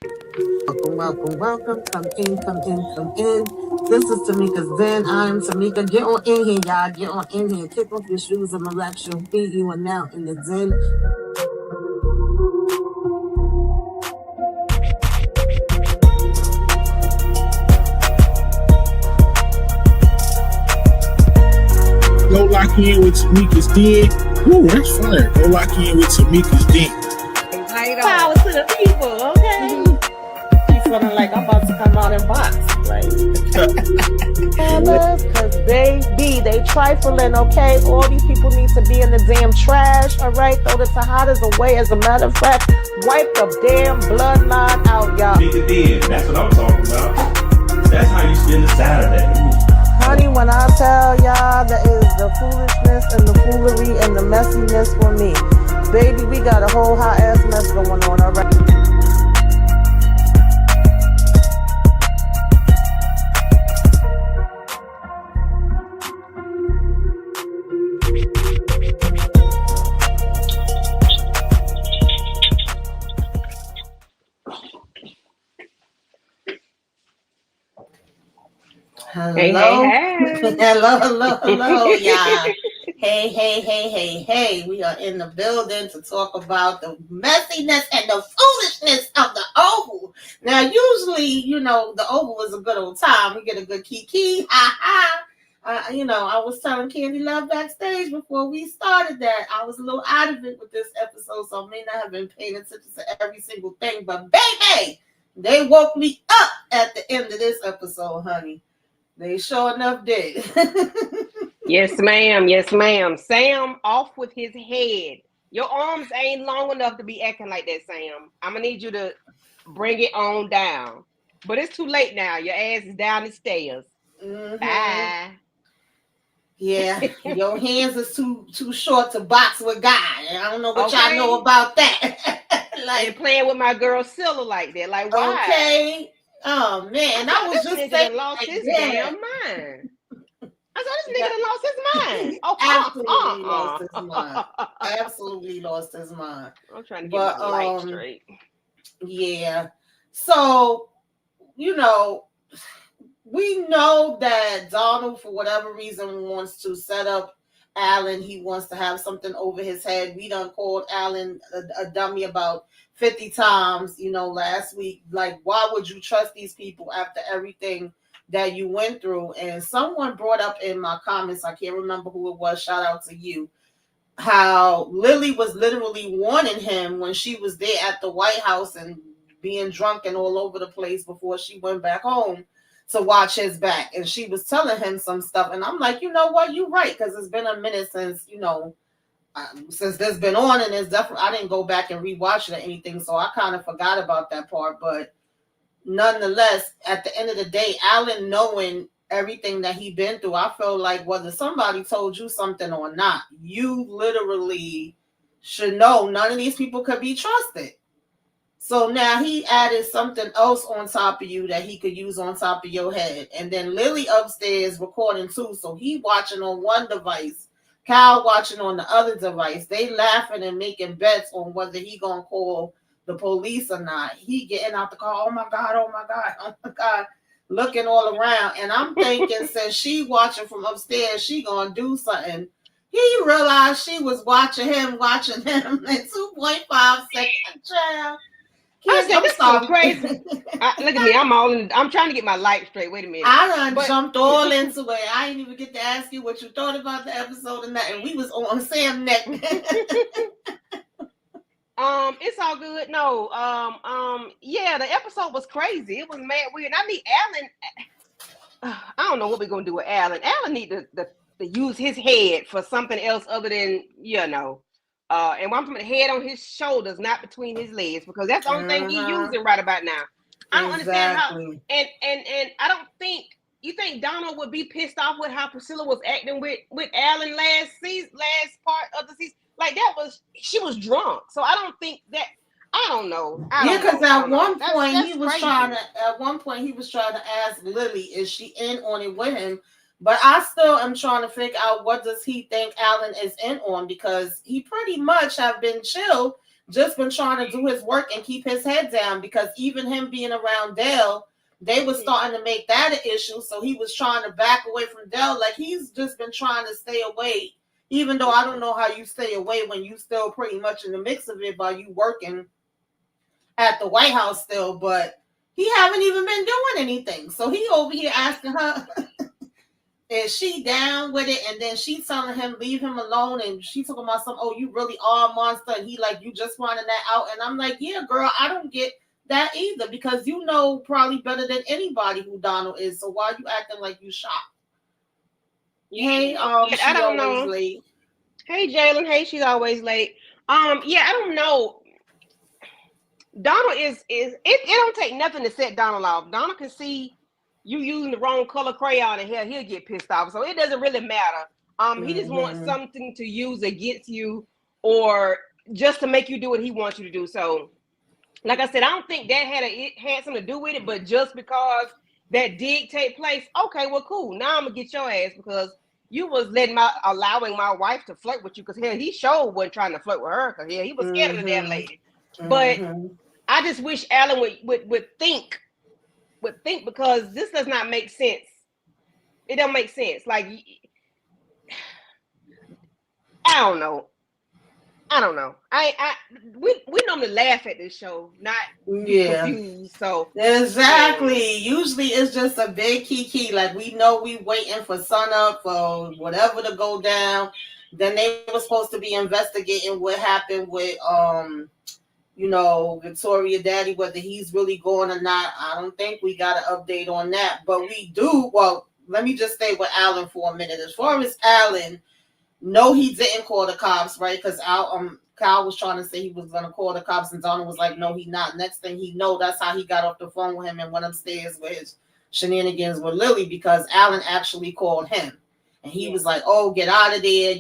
Welcome. Come in. This is Tamika's Den. I'm Tamika. Get on in here, y'all. Get on in here. Kick off your shoes and relax your feet. You are now in the Den. Go lock in with Tamika's Den. Ooh, that's fire. Go lock in with Tamika's Den. Power to the people, okay? She's feeling like I'm about to come out and box. Like, because baby, they trifling, okay? All these people need to be in the damn trash, all right? Throw the Tahadas away. As a matter of fact, wipe the damn bloodline out, y'all. Tamika Den, that's what I'm talking about. That's how you spend a Saturday. Honey, when I tell y'all that is the foolishness and the foolery and the messiness for me, baby, we got a whole hot ass mess going on, all right? Hello. Hello, y'all. Hey. We are in the building to talk about the messiness and the foolishness of the Oval. Now, usually, the Oval is a good old time. We get a good kiki, ha. I was telling Candy Love backstage before we started that I was a little out of it with this episode, so I may not have been paying attention to every single thing, but baby, they woke me up at the end of this episode, honey. They sure enough did. Yes, ma'am. Sam, off with his head. Your arms ain't long enough to be acting like that, Sam. I'm going to need you to bring it on down. But it's too late now. Your ass is down the stairs. Mm-hmm. Bye. Yeah, your hands is too short to box with God. I don't know what y'all know about that. Like, and playing with my girl Priscilla like that. Like, why? Okay. Oh, man. I was just saying. Lost his damn mind. I thought this nigga done lost his mind. Absolutely lost his mind. Absolutely lost his mind. I'm trying to get my life straight. Yeah. So, we know that Donald, for whatever reason, wants to set up Allan. He wants to have something over his head. We done called Allan a dummy about 50 times, last week. Like, why would you trust these people after everything that you went through? And someone brought up in my comments, I can't remember who it was, shout out to you, how Lily was literally warning him when she was there at the White House and being drunk and all over the place before she went back home to watch his back. And she was telling him some stuff. And I'm like, you know what? You're right. Because it's been a minute since, since this been on, and it's definitely, I didn't go back and rewatch it or anything. So I kind of forgot about that part. But nonetheless, at the end of the day, Allan knowing everything that he been through, I feel like whether somebody told you something or not, you literally should know none of these people could be trusted. So now he added something else on top of you that he could use on top of your head. And then Lily upstairs recording too. So he watching on one device, Kyle watching on the other device. They laughing and making bets on whether he gonna call the police or not. He getting out the car. Oh my God. Looking all around. And I'm thinking since she watching from upstairs, she gonna do something. He realized she was watching him in 2.5 seconds. Child. I said, this so crazy. Look at me. I'm trying to get my life straight. Wait a minute. I done jumped all into it. I didn't even get to ask you what you thought about the episode and that. And we was on Sam neck. It's all good. No, yeah, the episode was crazy. It was mad weird. I need Allan. I don't know what we're gonna do with Allan. Allan need to use his head for something else other than and I'm putting the head on his shoulders, not between his legs, because that's the only thing he's using right about now. I don't understand how. And I don't think you think Donald would be pissed off with how Priscilla was acting with Allan last part of the season. Like she was drunk. So I don't think that. I don't know. Because at one point he was trying to ask Lily, is she in on it with him? But I still am trying to figure out what does he think Allan is in on, because he pretty much have been chill just been trying to do his work and keep his head down, because even him being around Dale, they were starting to make that an issue. So he was trying to back away from Dale. Like, he's just been trying to stay away, even though I don't know how you stay away when you still pretty much in the mix of it by you working at the White House still, but he haven't even been doing anything. So he over here asking her, is she down with it? And then she telling him, leave him alone. And she talking about some, oh, you really are a monster. And he like, you just finding that out. And I'm like, yeah, girl, I don't get that either, because you know probably better than anybody who Donald is. So why are you acting like you shocked? Hey, she I don't always know. late. Hey, Jalen. Hey, she's always late. Yeah, I don't know. Donald it don't take nothing to set Donald off. Donald can see you using the wrong color crayon and he'll get pissed off. So it doesn't really matter. He just wants something to use against you, or just to make you do what he wants you to do. So, like I said, I don't think that had something to do with it, but just because that did take place, okay, well, cool. Now I'm gonna get your ass, because you was allowing my wife to flirt with you, because he sure wasn't trying to flirt with her, because he was scared of the damn lady. But I just wish Allan would think, because this does not make sense. It don't make sense. Like, I don't know. We normally laugh at this show, not confused. So exactly. Usually it's just a big kiki. Like, we know we waiting for sunup for whatever to go down. Then they were supposed to be investigating what happened with Victoria Daddy, whether he's really going or not. I don't think we got an update on that, but we do. Well, let me just stay with Allan for a minute. As far as Allan, no, he didn't call the cops, right? Because Kyle was trying to say he was going to call the cops, and Donald was like, no, he not. Next thing he know, that's how he got off the phone with him and went upstairs with his shenanigans with Lily, because Allan actually called him. And he was like, oh, get out of there.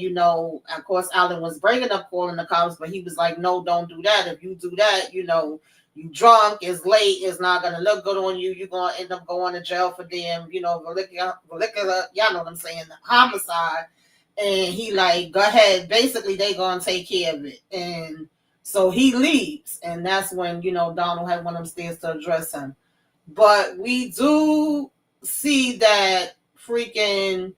Of course, Allan was bringing up calling the cops, but he was like, no, don't do that. If you do that, you drunk, it's late, it's not going to look good on you. You're going to end up going to jail for damn, y'all know what I'm saying, homicide. And he like, go ahead. Basically, they going to take care of it. And so he leaves. And that's when, Donald had went upstairs to address him. But we do see that freaking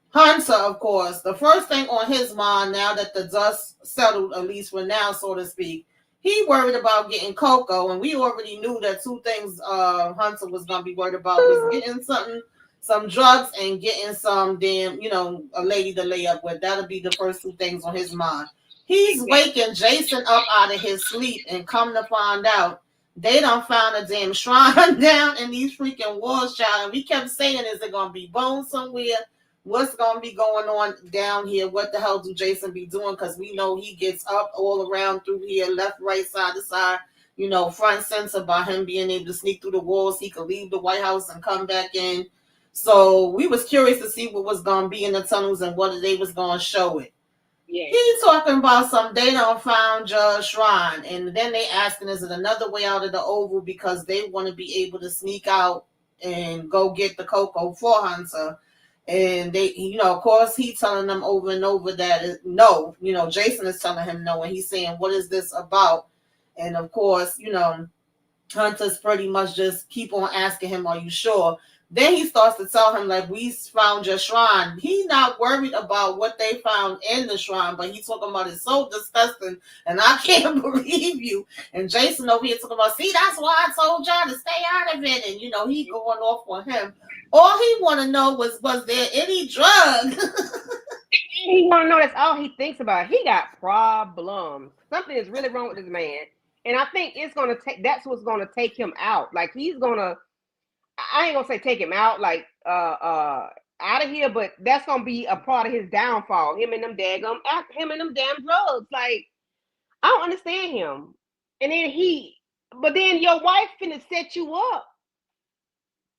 Hunter, of course, the first thing on his mind, now that the dust settled, at least for now, so to speak, he worried about getting Coco. And we already knew that two things Hunter was going to be worried about was getting some drugs and getting some damn, a lady to lay up with. That'll be the first two things on his mind. He's waking Jason up out of his sleep, and come to find out, they done found a damn shrine down in these freaking walls, child. And we kept saying, is it going to be bones somewhere? What's going to be going on down here? What the hell do Jason be doing? Because we know he gets up all around through here, left, right, side to side, front center, by him being able to sneak through the walls. He could leave the White House and come back in. So we was curious to see what was going to be in the tunnels and what they was going to show it. Yeah. He's talking about they done found your shrine. And then they asking, is it another way out of the Oval, because they want to be able to sneak out and go get the Coco for Hunter. And they, of course, he telling them over and over that no, Jason is telling him no. And he's saying, what is this about? And of course, Hunter's pretty much just keep on asking him, are you sure? Then he starts to tell him, like, we found your shrine. He's not worried about what they found in the shrine, but he's talking about it's so disgusting, and I can't believe you. And Jason over here talking about, see, that's why I told y'all to stay out of it. And, he going off on him. All he want to know was there any drug? He want to know, that's all he thinks about. He got problems. Something is really wrong with this man. And I think that's what's going to take him out. Like, he's going to, I ain't gonna say take him out, like out of here, but that's gonna be a part of his downfall. Him and them damn drugs. Like, I don't understand him. And then your wife finna set you up,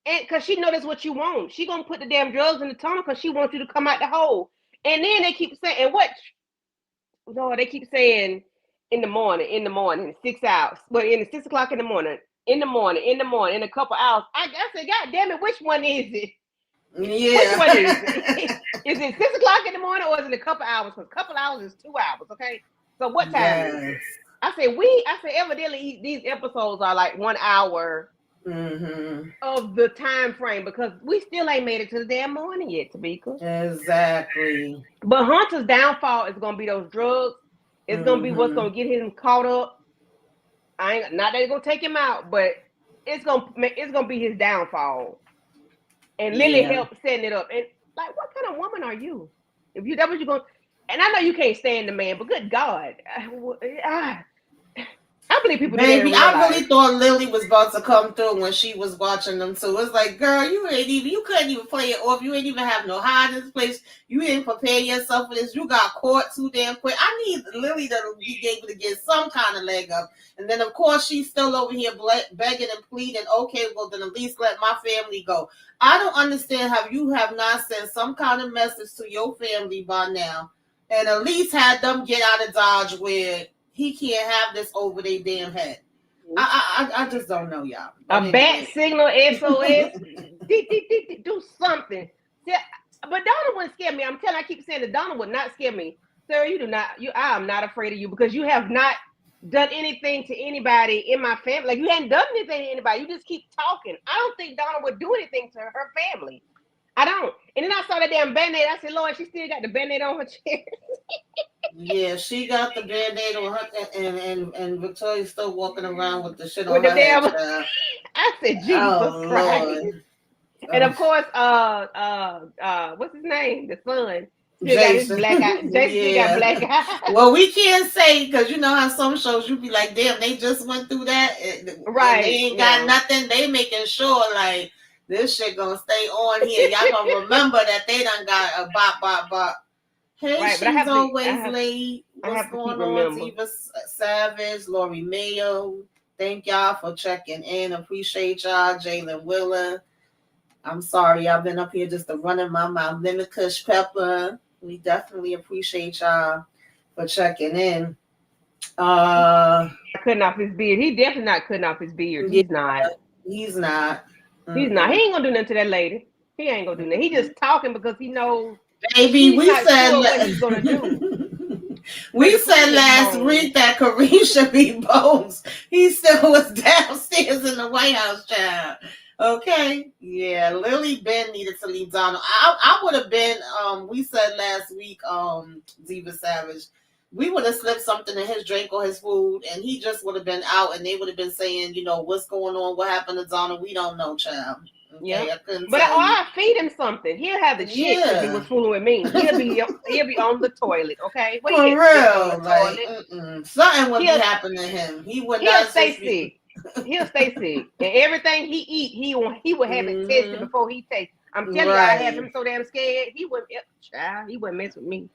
and cause she know that's what you want. She gonna put the damn drugs in the tunnel because she wants you to come out the hole. And then they keep saying, and what? Lord, they keep saying in the morning, 6 hours, but in the 6 o'clock in the morning. In a couple hours. I said, God damn it, which one is it? Yeah. Which one is it? Is it 6 o'clock in the morning, or is it a couple hours? Because a couple hours is 2 hours, okay? So what time is it? I said evidently these episodes are like 1 hour of the time frame because we still ain't made it to the damn morning yet, Tamika. Exactly. But Hunter's downfall is gonna be those drugs. It's gonna be what's gonna get him caught up. Not that it's gonna take him out, but it's gonna be his downfall. And Lily helped setting it up. And like, what kind of woman are you? If that was you going, and I know you can't stand the man, but good God, I believe people. Baby, I really thought Lily was about to come through when she was watching them too. It's like, girl, you couldn't even play it off. You ain't even have no hiding place. You didn't prepare yourself for this. You got caught too damn quick. I need Lily to be able to get some kind of leg up. And then, of course, she's still over here begging and pleading. Okay, well, then at least let my family go. I don't understand how you have not sent some kind of message to your family by now and at least had them get out of Dodge where he can't have this over their damn head. I just don't know, y'all. A bat signal, SOS, do something. But Donna wouldn't scare me. I keep saying that Donna would not scare me. Sir, I am not afraid of you because you have not done anything to anybody in my family. Like, you hadn't done anything to anybody. You just keep talking. I don't think Donna would do anything to her family. I don't. And then I saw that damn Band-Aid. I said, Lord, she still got the Band-Aid on her chair. Yeah, she got the Band-Aid on her, and Victoria's still walking around with the shit with on the her damn head. I said, Jesus Christ. Lord. And of course, what's his name? The son. Still Jason. got his black eye. Jason got black eye. Well, we can't say because you know how some shows you be like, damn, they just went through that. Right. And they ain't got nothing. They making sure like this shit gonna stay on here. Y'all gonna remember that they done got a bop. Hey, right, she's always late. What's going on, Diva Savage, Lori Mayo? Thank y'all for checking in. Appreciate y'all, Jalen Willer. I'm sorry, I've been up here just running my mouth. Lemon Kush Pepper. We definitely appreciate y'all for checking in. Cutting off his beard. He definitely not cutting off his beard. He's not. He's not. He's not. He ain't gonna do nothing to that lady. He ain't gonna do nothing. He just talking because he knows. Baby, we said sure what he's gonna do. We said last week that Kareem should be Bones. He still was downstairs in the White House, child. Okay, yeah, Lily Ben needed to leave Donald. I would have been. We said last week, Diva Savage, we would have slipped something in his drink or his food, and he just would have been out, and they would have been saying, you know, what's going on, what happened to Donald? We don't know, child. Okay, yeah, but I feed him something. He'll have the shit because he was fooling with me. He'll be on the toilet. Okay, for real, like something would be happening to him. He'll stay sick. He'll stay sick, and everything he eat, he would have it tested before he takes. I'm telling you, I have him so damn scared. He wouldn't mess with me.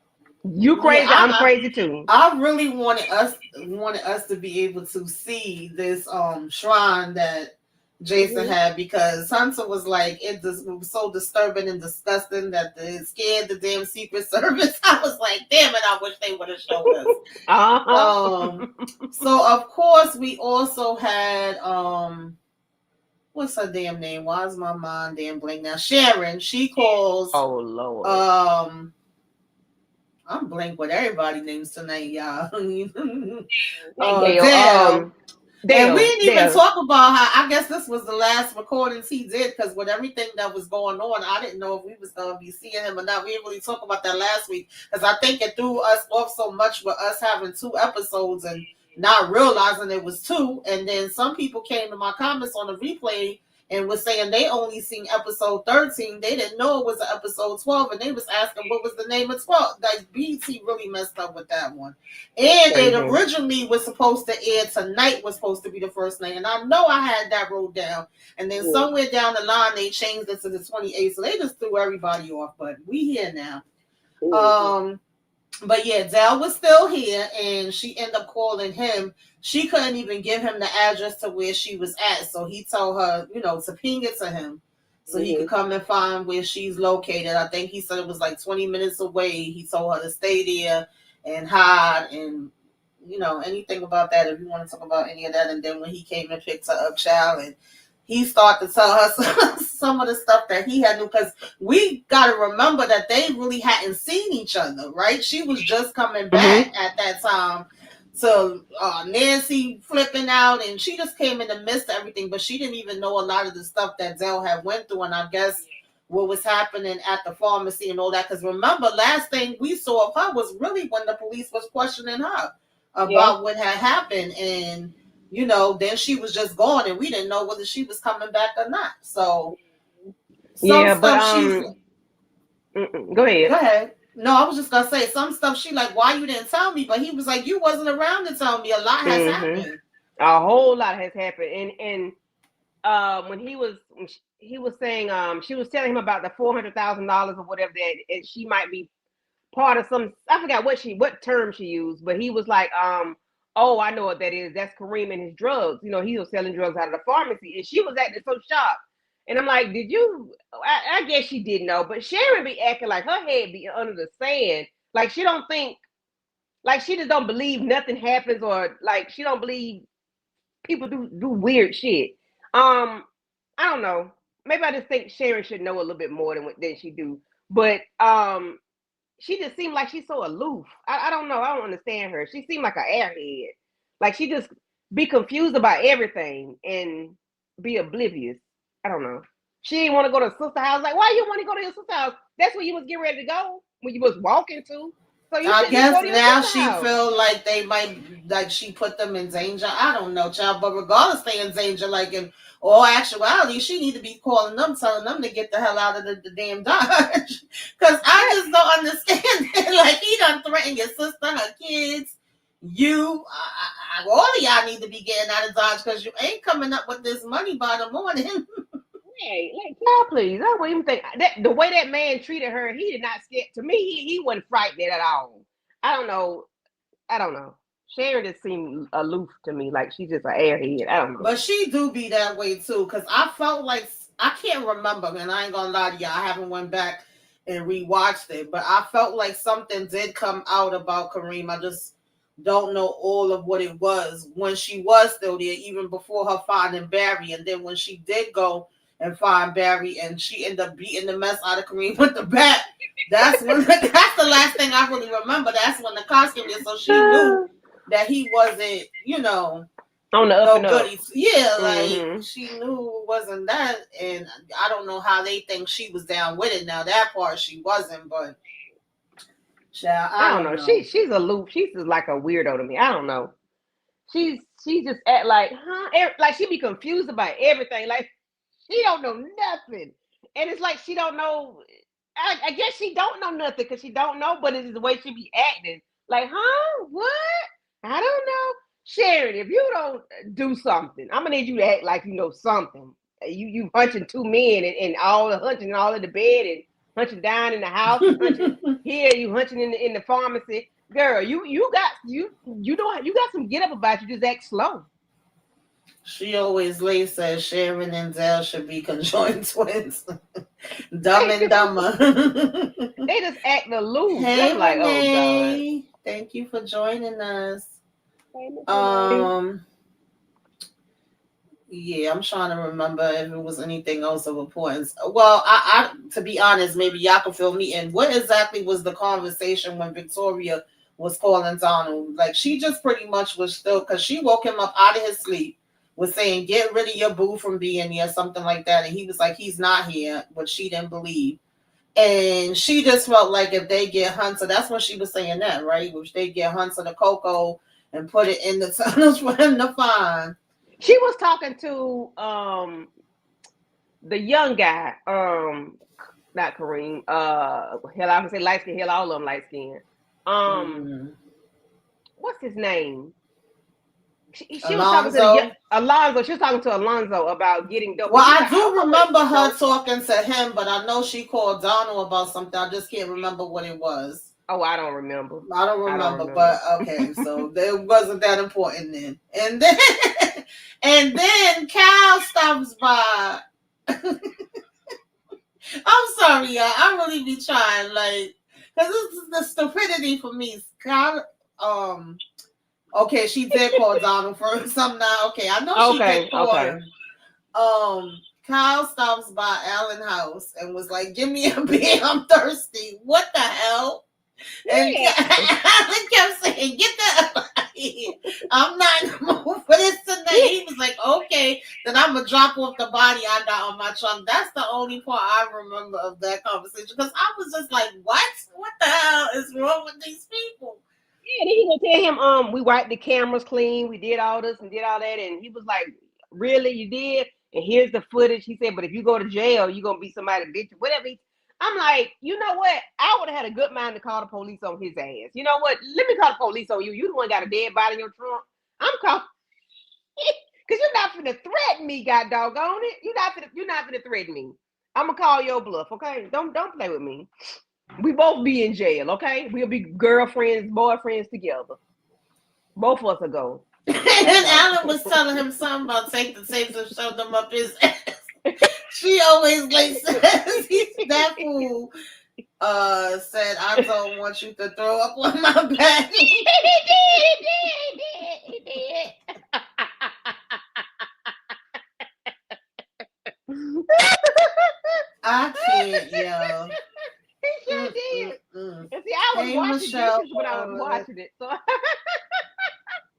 You crazy? Yeah, I'm crazy too. I really wanted us to be able to see this shrine that Jason had because Hunter was like, it was so disturbing and disgusting that it scared the damn Secret Service. I was like, damn it, I wish they would have showed us. So of course we also had what's her damn name? Why is my mind damn blank now? Sharon. She calls. Oh Lord. I'm blank with everybody's names tonight, y'all. Dale. And we didn't even talk about how I guess this was the last recordings he did because with everything that was going on, I didn't know if we was gonna be seeing him or not. We didn't really talk about that last week because I think it threw us off so much with us having 2 episodes and not realizing it was 2. And then some people came to my comments on the replay and was saying they only seen episode 13. They didn't know it was an episode 12, and they was asking what was the name of 12. Like BT really messed up with that one. And it originally was supposed to air tonight, was supposed to be the first night. And I know I had that wrote down. And then somewhere down the line they changed it to the 28th. So they just threw everybody off. But we here now. But yeah, Dell was still here, and she ended up calling him. She couldn't even give him the address to where she was at, so he told her, you know, to ping it to him so he could come and find where she's located. I think he said it was like 20 minutes away. He told her to stay there and hide and, you know, anything about that, if you want to talk about any of that. And then when he came and picked her up, child, and he started to tell her some of the stuff that he had knew, because we got to remember that they really hadn't seen each other, right? She was just coming back at that time. to Nancy flipping out, and she just came in the midst of everything, but she didn't even know a lot of the stuff that Zell had went through, and I guess what was happening at the pharmacy and all that. Because remember, last thing we saw of her was really when the police was questioning her about what had happened, and then she was just gone, and we didn't know whether she was coming back or not. So Go ahead. Go ahead. No, I was just gonna say some stuff. She like, why you didn't tell me? But he was like, you wasn't around to tell me. A lot has happened. A whole lot has happened, and when he was saying, she was telling him about the $400,000 or whatever that, and she might be part of some. I forgot what term she used, but he was like, oh, I know what that is. That's Kareem and his drugs. He was selling drugs out of the pharmacy, and she was acting so shocked. And I'm like, did you? I guess she didn't know, but Sharon be acting like her head be under the sand. Like she don't think, like she just don't believe nothing happens, or like she don't believe people do weird shit. I don't know. Maybe I just think Sharon should know a little bit more than she do. But she just seemed like she's so aloof. I don't know. I don't understand her. She seemed like an airhead. Like she just be confused about everything and be oblivious. I don't know. She didn't want to go to her sister's house. Like, why you want to go to your sister's house? That's where you was getting ready to go when you was walking to. So I guess now she feel like they might, like she put them in danger. I don't know, child. But regardless, they in danger. Like in all actuality, she need to be calling them, telling them to get the hell out of the damn Dodge. Because I just don't understand it. Like he done threatened your sister, her kids, you. All of y'all need to be getting out of Dodge because you ain't coming up with this money by the morning. Hey, like, y'all, please. I wouldn't even think that the way that man treated her, he did not scare. To me, he wasn't frightened at all. I don't know. Sharon just seemed aloof to me, like she's just an airhead. I don't know. But she do be that way too, because I felt like, I can't remember, and I ain't gonna lie to y'all, I haven't went back and rewatched it, but I felt like something did come out about Kareem. I just don't know all of what it was when she was still there, even before her finding Barry, and then when she did go and find Barry, and she ended up beating the mess out of Kareem with the bat. That's the last thing I really remember. That's when the costume is, so she knew that he wasn't, on the up and up. Yeah, like she knew it wasn't that, and I don't know how they think she was down with it. Now that part she wasn't, but I don't know. She's aloof. She's just like a weirdo to me. I don't know. She just act like, like she be confused about everything. Like she don't know nothing, and it's like she don't know. I guess she don't know nothing because she don't know, but it's the way she be acting. Like, what? I don't know. Sharon, if you don't do something, I'm gonna need you to act like you know something. You hunching two men and all the hunching all in the bed and hunching down in the house, hunching here, you hunching in the pharmacy. Girl, you got some get up about you. Just act slow. She always says Sharon and Zell should be conjoined twins. Dumb and dumber. They just act aloof. Hey, like, Renee. Oh God. Thank you for joining us. Yeah, I'm trying to remember if it was anything else of importance. Well, I to be honest, maybe y'all can fill me in. What exactly was the conversation when Victoria was calling Donald? Like, she just pretty much was still, because she woke him up out of his sleep, was saying, get rid of your boo from being here, something like that. And he was like, he's not here, but she didn't believe. And she just felt like if they get Hunter, that's when she was saying that, right? If they get Hunter the cocoa and put it in the tunnels for him to find. She was talking to the young guy, not Kareem. Hell, I would say light skin. Hell, all of them light skin. What's his name? She was talking to Alonzo. She was talking to Alonzo about getting dope. Well, I do remember her talking to him, but I know she called Donald about something. I just can't remember what it was. Oh, I don't remember. I don't remember, but okay, so it wasn't that important then. And then Cal stops by. I'm sorry, y'all. I really be trying, like, because this is the stupidity for me. Cal, okay, she did call Donald for something now. Okay, I know she did call him. Kyle stops by Allan's house and was like, give me a beer, I'm thirsty. What the hell? And Yeah. Allan kept saying, "Get the hell out of here. I'm not gonna move for this tonight." He was like, "Okay, then I'm gonna drop off the body I got on my trunk." That's the only part I remember of that conversation because I was just like, "What? What the hell is wrong with these people?" Yeah, then he gonna tell him, we wiped the cameras clean, we did all this and did all that, and he was like, "Really, you did?" And here's the footage. He said, "But if you go to jail, you're gonna be somebody bitch, whatever." I'm like, you know what? I would have had a good mind to call the police on his ass. You know what? Let me call the police on you. You the one got a dead body in your trunk. I'm calling because you're not finna threaten me, god doggone it. You're not finna threaten me. I'm gonna call your bluff, okay? Don't play with me. We both be in jail, okay? We'll be girlfriends, boyfriends together. Both of us will go. And Allan was telling him something about take the tapes and show them up his ass. She always like says that fool said, "I don't want you to throw up on my back." He did. I can't, yo. He sure did. Mm-mm. And see, I was Hey, watching Michelle. dishes when I was watching it. So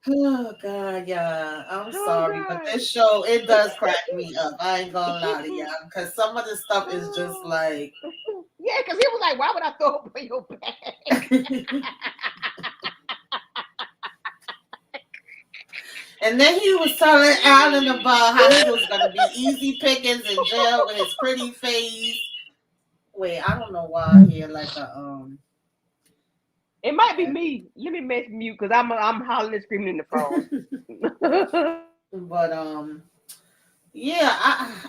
Oh God, yeah. I'm Oh, sorry, God. but this show it does crack me up. I ain't gonna lie to y'all, because some of the stuff is just like, yeah, because he was like, "Why would I throw up on your back?" and then he was telling Allan about how he was gonna be easy pickings in jail with his pretty face. Wait, I don't know why I hear like a It might be me. Let me mess mute because I'm hollering and screaming in the phone. But yeah,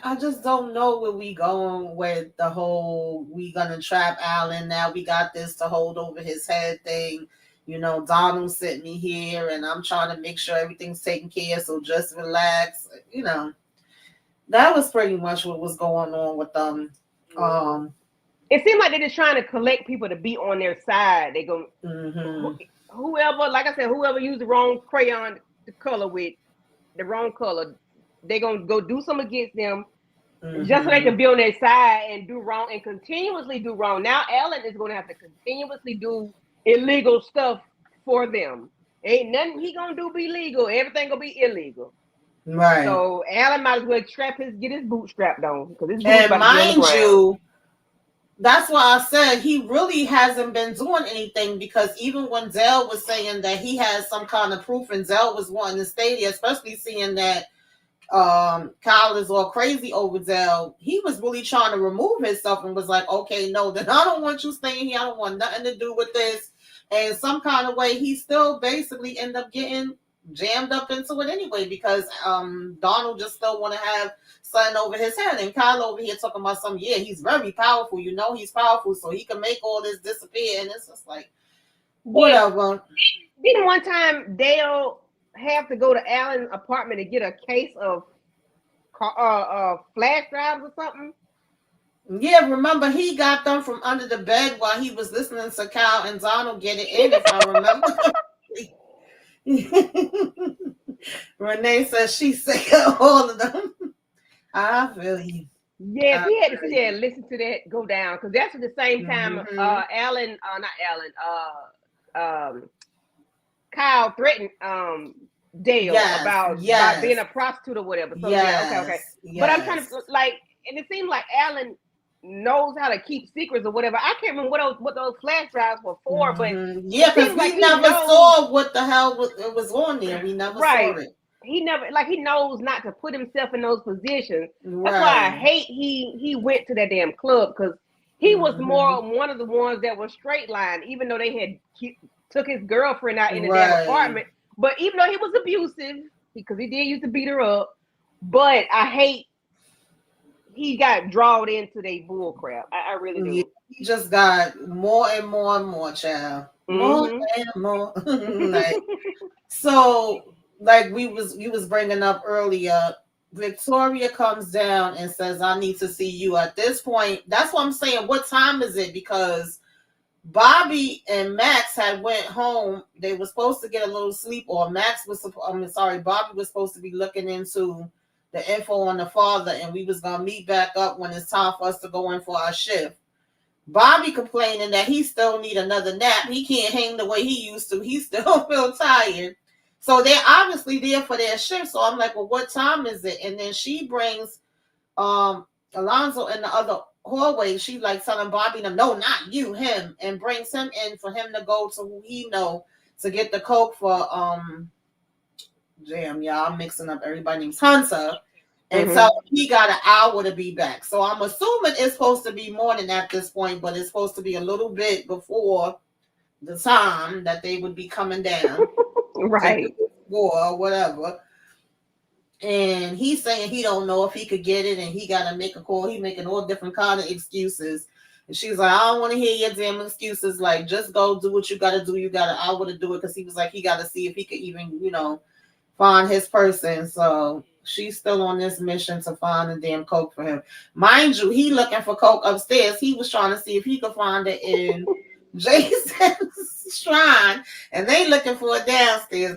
I just don't know where we going with the whole we gonna trap Allan. Now we got this to hold over his head thing. You know, Donald's sitting me here and I'm trying to make sure everything's taken care of, so just relax. You know, that was pretty much what was going on with them. It seemed like they're just trying to collect people to be on their side. They go whoever, like I said, whoever used the wrong crayon to color with the wrong color, they're gonna go do something against them just so they can be on their side and do wrong and continuously do wrong. Now Allan is gonna have to continuously do illegal stuff for them. Ain't nothing he gonna do be legal. Everything gonna be illegal. Right. So Allan might as well get his boot strapped on because his And about to be on the mind ground. you, that's why I said he really hasn't been doing anything, because even when Dell was saying that he has some kind of proof and Dell was wanting to stay there, especially seeing that Kyle is all crazy over Dell, he was really trying to remove himself and was like, "Okay, no, then I don't want you staying here. I don't want nothing to do with this." And some kind of way, he still basically end up getting jammed up into it anyway, because Donald just still want to have something over his head, and Kyle over here talking about some, yeah, he's very powerful, you know, he's powerful, so he can make all this disappear. And it's just like, whatever. Didn't one time Dale have to go to Allan's apartment to get a case of flash drives or something? Yeah, remember he got them from under the bed while he was listening to Kyle and Donald get it in, if I remember. Renee says she's sick of all of them. I feel you. Yeah, he had to sit there and listen to that go down, because that's at the same time Kyle threatened Dale about being a prostitute or whatever. So okay. Yes. But I'm trying to and it seems like Allan knows how to keep secrets or whatever. I can't remember what those flash drives were for, but because we never saw what the hell was on there. We never saw it. He knows not to put himself in those positions. That's why I hate he went to that damn club, because he was more one of the ones that was straight line, even though they had took his girlfriend out in the damn apartment. But even though he was abusive, because he did used to beat her up, but I hate he got drawn into their bull crap. I really do. Yeah, he just got more and more and more, child. More and more. So, like we was bringing up earlier, Victoria comes down and says, "I need to see you." At this point, that's what I'm saying. What time is it? Because Bobby and Max had went home. They were supposed to get a little sleep, or Bobby was supposed to be looking into the info on the father, and we was gonna meet back up when it's time for us to go in for our shift. Bobby complaining that he still need another nap. He can't hang the way he used to. He still feel tired. So they're obviously there for their shift. So I'm like, well, what time is it? And then she brings Alonzo in the other hallway. She like telling Bobby, no, not you, him, and brings him in for him to go to who he know to get the coke for Jam. Yeah, I'm mixing up everybody named Hunter. And so he got an hour to be back. So I'm assuming it's supposed to be morning at this point, but it's supposed to be a little bit before the time that they would be coming down. Right. Or whatever. And he's saying he don't know if he could get it and he got to make a call. He making all different kind of excuses. And she's like, I don't want to hear your damn excuses. Like, just go do what you got to do. You got an hour to do it, because he was like, he got to see if he could even, find his person. So she's still on this mission to find the damn coke for him. Mind you, he looking for coke upstairs. He was trying to see if he could find it in Jason's shrine, and they looking for it downstairs.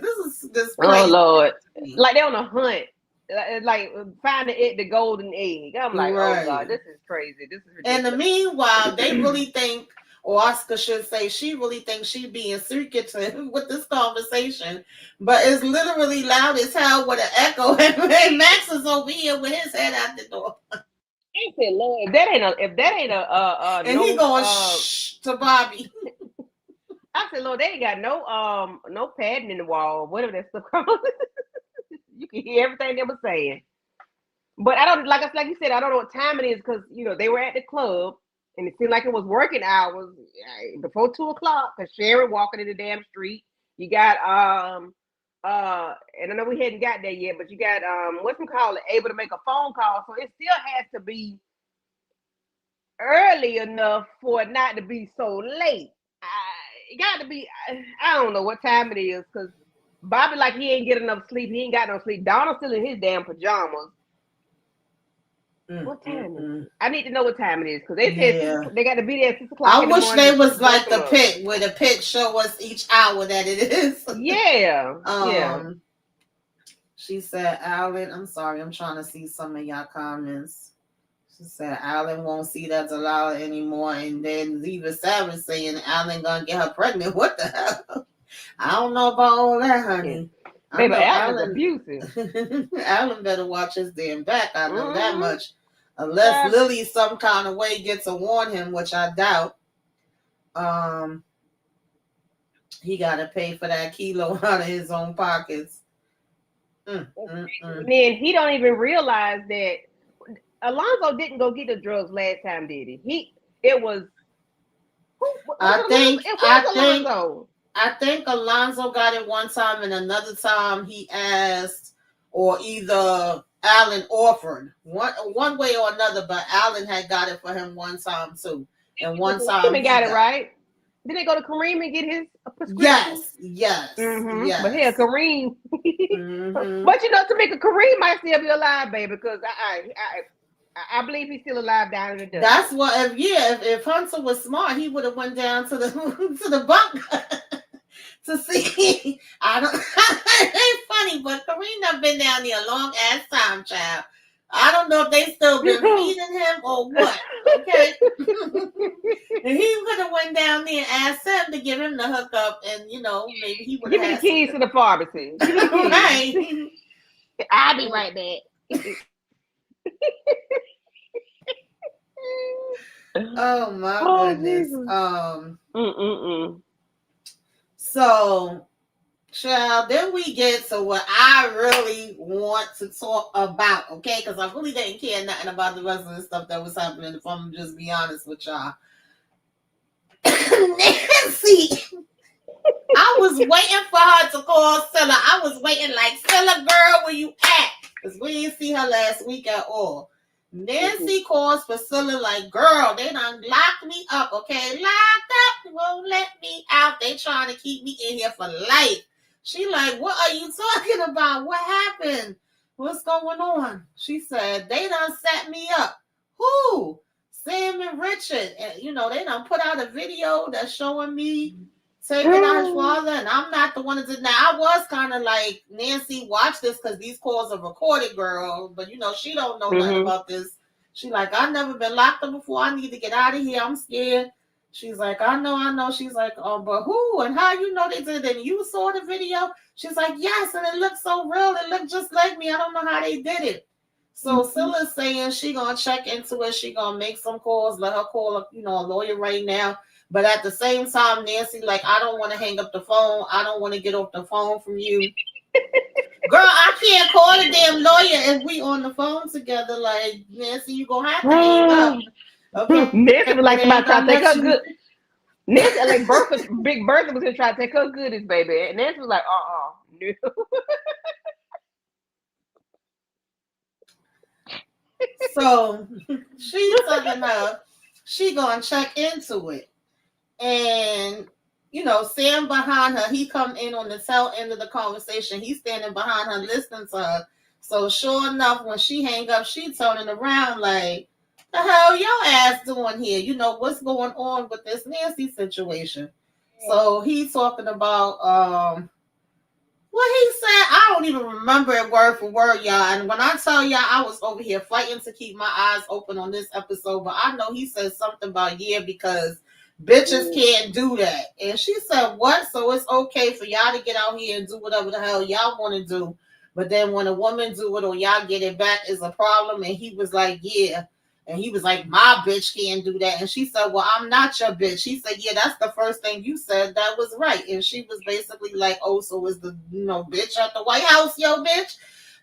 This place. Oh Lord, like they on a hunt, like finding the golden egg. I'm like, right. Oh God, this is crazy. This is ridiculous. In the meanwhile, they really think, or Oscar should say, she really thinks she being secretive with this conversation, but it's literally loud as hell with an echo. And Max is over here with his head out the door. I said, Lord, if that ain't a and he going shh to Bobby. I said, Lord, they ain't got no padding in the wall, whatever that stuff called. You can hear everything they were saying. But I don't, like you said, I don't know what time it is, because they were at the club and it seemed like it was working hours before 2:00, because Sharon walking in the damn street. You got and I know we hadn't got there yet, but you got whatchamacallit able to make a phone call, so it still has to be early enough for it not to be so late. It got to be, I don't know what time it is, because Bobby like he ain't get enough sleep. He ain't got no sleep. Donald's still in his damn pajamas. What time is it? I need to know what time it is, because they said they got to be there at 6:00. I wish they was like the pic, where the pic show us each hour that it is. Yeah. She said, Allan, I'm sorry, I'm trying to see some of y'all comments. She said, Allan won't see that Delilah anymore. And then Ziva Savage saying Allan gonna get her pregnant. What the hell? I don't know about all that, honey. Baby, Allan's abusive. Allan better watch his damn back. I know that much. Unless Lily some kind of way gets to warn him, which I doubt. He got to pay for that kilo out of his own pockets. And then he don't even realize that Alonzo didn't go get the drugs last time, did he? I think Alonzo got it one time, and another time he asked, or either Allan offered one way or another, but Allan had got it for him one time too, and one time he got it right. Did they go to Kareem and get his prescription? Yes. Yes. But hell, Kareem. But Tamika, Kareem might still be alive, baby, because I believe he's still alive down in the dust. That's what. If Hunter was smart, he would have went down to the bunker to see. I don't. It ain't funny, but Kareem have been down there a long ass time, child. I don't know if they still been feeding him or what. Okay. And he could have went down there and asked him to give him the hookup, and maybe he would have. Give me the keys to the pharmacy. Right. I'll be right back. Oh my goodness. So, child, then we get to what I really want to talk about, okay? Because I really didn't care nothing about the rest of the stuff that was happening, if I'm just be honest with y'all. Nancy, I was waiting for her to call Scylla. I was waiting like, Scylla, girl, where you at? Because we didn't see her last week at all. Nancy calls Priscilla like, girl, they done locked me up, okay? Locked up, won't let me out. They trying to keep me in here for life. She like, what are you talking about? What happened? What's going on? She said, they done set me up. Who? Sam and Richard. And, they done put out a video that's showing me taking out his father, and I'm not the one that did. Now, I was kind of like, Nancy, watch this, because these calls are recorded, girl. But, she don't know nothing about this. She like, I've never been locked up before. I need to get out of here. I'm scared. She's like, I know. She's like, oh, but who and how you know they did it? And you saw the video? She's like, yes, and it looked so real. It looked just like me. I don't know how they did it. So Scylla's saying she gonna check into it. She gonna make some calls. Let her call a lawyer right now. But at the same time, Nancy, like, I don't want to hang up the phone. I don't want to get off the phone from you. Girl, I can't call the damn lawyer if we on the phone together. Like, Nancy, you gonna have to hang up. Okay. Nancy was like somebody trying to take her good. Nancy, like Big Bertha was gonna try to take her goodies, baby. And Nancy was like, no. So she's telling her she gonna check into it. And Sam behind her, he come in on the tail end of the conversation. He's standing behind her listening to her. So sure enough, when she hang up, she turning around like, the hell your ass doing here? What's going on with this Nancy situation? So he's talking about what he said. I don't even remember it word for word, y'all. And when I tell y'all, I was over here fighting to keep my eyes open on this episode, but I know he said something about because bitches can't do that. And she said, what? So it's okay for y'all to get out here and do whatever the hell y'all want to do. But then when a woman do it or y'all get it back is a problem. And he was like, yeah. And he was like, my bitch can't do that. And she said, well, I'm not your bitch. She said, yeah, that's the first thing you said. That was right. And she was basically like, oh, so is the bitch at the White House, yo, bitch?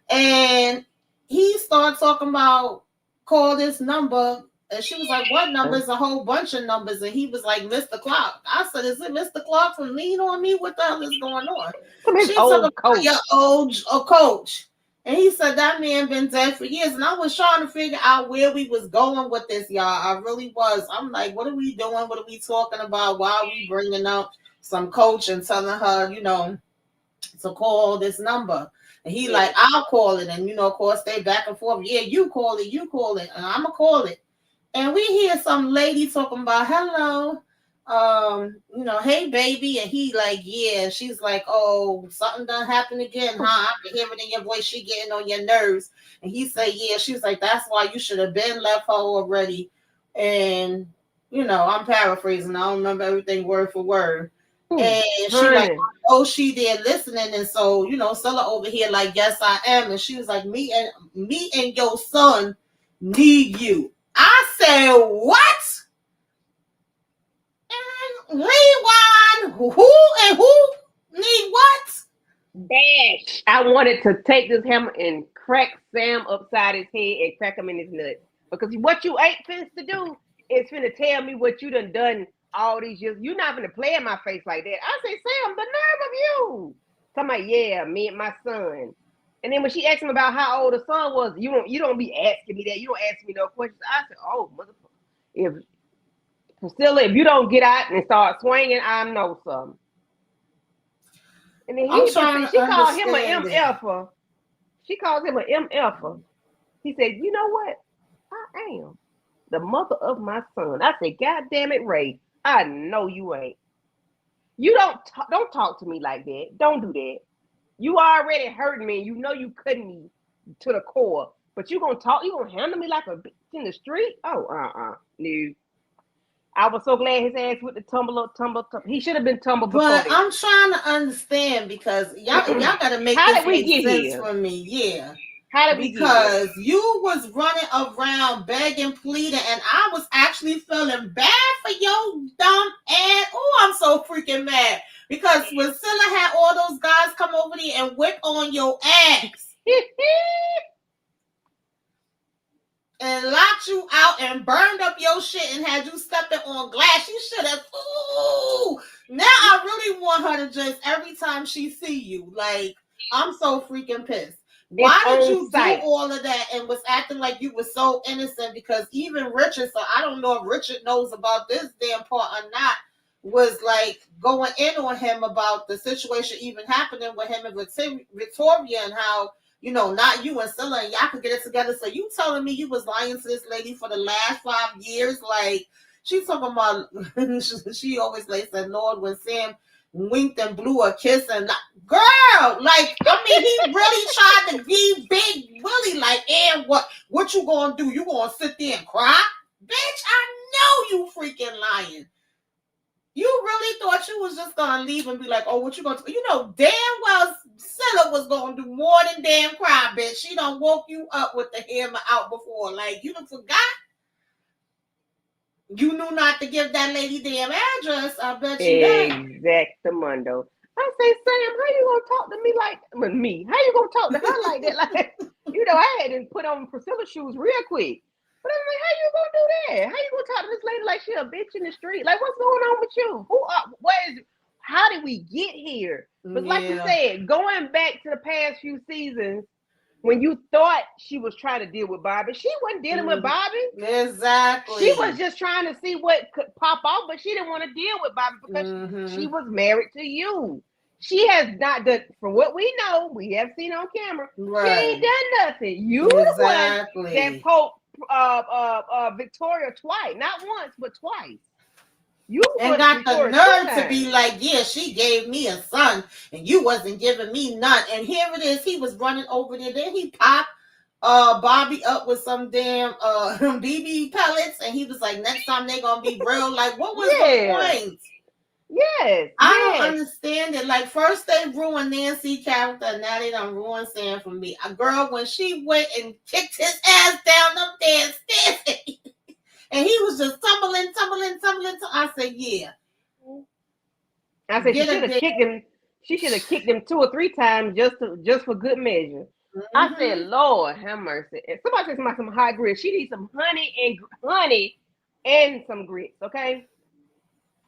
And he started talking about, call this number. And she was like, what number? It's a whole bunch of numbers. And he was like, Mr. Clark. I said, is it Mr. Clark from Lean On Me? What the hell is going on? She's talking about your old coach. And he said that man been dead for years. And I was trying to figure out where we was going with this, y'all. I really was. I'm like, what are we doing? What are we talking about? Why are we bringing up some coach and telling her, to call this number? And he like, I'll call it. And, of course, they back and forth. Yeah, you call it. And I'm going to call it. And we hear some lady talking about, hello, hey, baby. And he like, yeah. She's like, oh, something done happened again, huh? I can hear it in your voice. She getting on your nerves. And he said, yeah. She was like, that's why you should have been left her already. And, I'm paraphrasing. I don't remember everything word for word. And she like, oh, she there listening. And so, Scylla over here like, yes, I am. And she was like, me and your son need you. I said, what? And rewind. Who need what? Dash. I wanted to take this hammer and crack Sam upside his head and crack him in his nuts. Because what you ain't finna to do is finna tell me what you done all these years. You're not finna play in my face like that. I say, Sam, the nerve of you. Talking about, yeah, me and my son. And then when she asked him about how old the son was, you don't be asking me that. You don't ask me no questions. I said, oh, motherfucker. Priscilla, if you don't get out and start swinging, I know something. And then she called him an MFer. She called him an MFer. He said, you know what? I am the mother of my son. I said, God damn it, Ray. I know you ain't. You don't talk to me like that. Don't do that. You already hurt me. You know you cutting me to the core. But you gonna handle me like a bitch in the street? Oh, no. I was so glad his ass with the tumble. He should have been tumbled before. But I'm trying to understand because y'all gotta make this make sense for me. Yeah. How did we Because you was running around begging, pleading, and I was actually feeling bad for your dumb ass. Oh, I'm so freaking mad. Because when Scylla had all those guys come over there and whip on your ass and locked you out and burned up your shit and had you stepping on glass, you should have. Ooh, now I really want her to just every time she see you, like, I'm so freaking pissed. Why did you do all of that and was acting like you were so innocent? Because even Richard, so I don't know if Richard knows about this damn part or not, was like going in on him about the situation even happening with him and Victoria and how, not you and Scylla and y'all could get it together. So you telling me you was lying to this lady for the last 5 years? Like, she's talking about, she always like said, Lord, when Sam winked and blew a kiss and girl, like, I mean, he really tried to be Big Willie, like, and what you gonna do? You gonna sit there and cry? Bitch, I know you freaking lying. You really thought you was just gonna leave and be like, oh, what you gonna do? You know damn well Priscilla was gonna do more than damn cry, bitch. She done woke you up with the hammer out before. Like, you done forgot? You knew not to give that lady damn address. I bet you that. Exactamundo. I say, Sam, how you gonna talk to me like me? How you gonna talk to her like that? Like, I had to put on Priscilla's shoes real quick. But I'm like, how you gonna do that? How you gonna talk to this lady like she a bitch in the street? Like, what's going on with you? How did we get here? But like you said, going back to the past few seasons, when you thought she was trying to deal with Bobby, she wasn't dealing with Bobby. Exactly. She was just trying to see what could pop off, but she didn't want to deal with Bobby because she was married to you. She has not done, from what we know, we have seen on camera, she ain't done nothing. You the one that poked Victoria twice, not once, but twice. You and got the nerve to be like, yeah, she gave me a son and you wasn't giving me none. And here it is, he was running over there. Then he popped Bobby up with some damn BB pellets, and he was like, next time they gonna be real. Like, what was the point? Yes. I don't understand it. Like, first they ruined Nancy's character, and now they done ruined Sam for me. A girl, when she went and kicked his ass down them damn stairs, and he was just tumbling. I said, yeah. I said, she should have kicked him. She should have kicked him 2 or 3 times just for good measure. I said, Lord have mercy. If somebody says about some hot grits, she needs some honey and some grits, okay?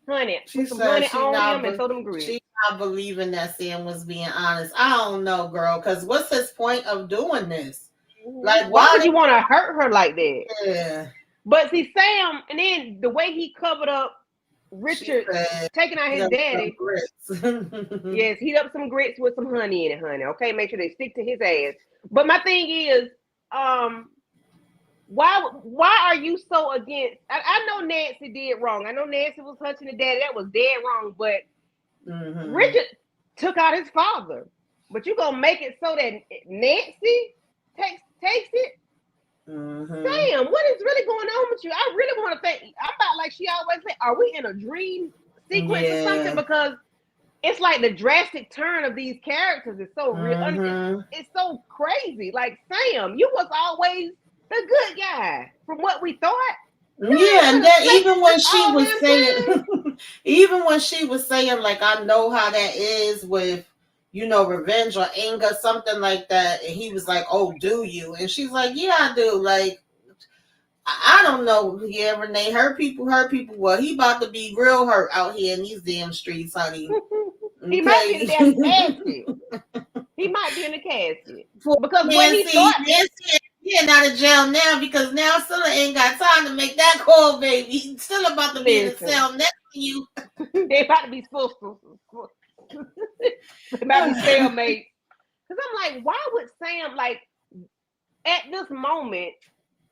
Honey. Put some honey on him and throw them grits. She's not believing that Sam was being honest. I don't know, girl, because what's his point of doing this? Like, why would you want to hurt her like that? Yeah. But see, Sam, and then the way he covered up Richard taking out his daddy. Yes, heat up some grits with some honey in it, honey. Okay, make sure they stick to his ass. But my thing is, why are you so against? I know Nancy did wrong. I know Nancy was hunching the daddy. That was dead wrong. But Richard took out his father. But you gonna make it so that Nancy takes it? Damn, what is really going on with you? I really want to think. I'm about like she always say, are we in a dream sequence or something? Because it's like the drastic turn of these characters is so real. It's so crazy. Like, Sam, you was always the good guy from what we thought. Yeah, and then even when she was saying, like, I know how that is with, revenge or anger, something like that. And he was like, oh, do you? And she's like, yeah, I do. Like, I don't know. Yeah, Renee, hurt people. Well, he about to be real hurt out here in these damn streets, honey. He might be in the damn casket. He might be in the casket. Because when he thought... Nancy getting out of jail now because now Priscilla ain't got time to make that call, baby. He's still about to be in the cell next to you. They about to be sisters. They might be cellmates. Because I'm like, why would Sam, like, at this moment,